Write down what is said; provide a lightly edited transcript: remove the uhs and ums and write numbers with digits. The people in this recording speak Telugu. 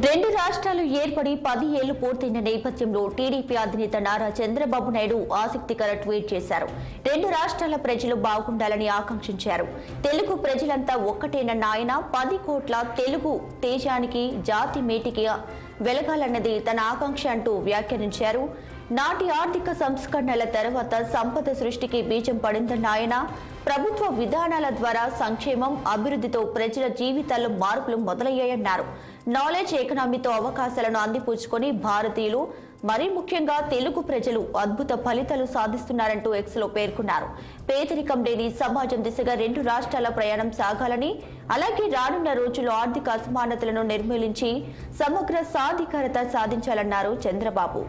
రెండు రాష్ట్రాలు ఏర్పడి 10 ఏళ్లు పూర్తయిన నేపథ్యంలో టీడీపీ అధినేత నారా చంద్రబాబు నాయుడు ఆసక్తికర ట్వీట్ చేశారు. రెండు రాష్ట్రాల ప్రజలు బాగుండాలని ఆకాంక్షించారు. తెలుగు ప్రజలంతా ఒక్కటేనన్న ఆయన 10 కోట్ల తెలుగు తేజానికి జాతి మేటికి వెలగాలన్నది తన ఆకాంక్ష అంటూ వ్యాఖ్యానించారు. నాటి ఆర్థిక సంస్కరణల తర్వాత సంపద సృష్టికి బీజం పడిందన్న ఆయన ప్రభుత్వ విధానాల ద్వారా సంక్షేమం, అభివృద్ధితో ప్రజల జీవితాల్లో మార్పులు మొదలయ్యాయన్నారు. నాలెడ్జ్ ఎకనామీతో అవకాశాలను అందిపుచ్చుకొని భారతీయులు, మరీ ముఖ్యంగా తెలుగు ప్రజలు అద్భుత ఫలితాలు సాధిస్తున్నారంటూ ఎక్స్లో పేర్కొన్నారు. పేదరికం లేని సమాజం దిశగా రెండు రాష్ట్రాల ప్రయాణం సాగాలని, అలాగే రానున్న రోజుల్లో ఆర్థిక అసమానతలను నిర్మూలించి సమగ్ర సాధికారత సాధించాలన్నారు చంద్రబాబు.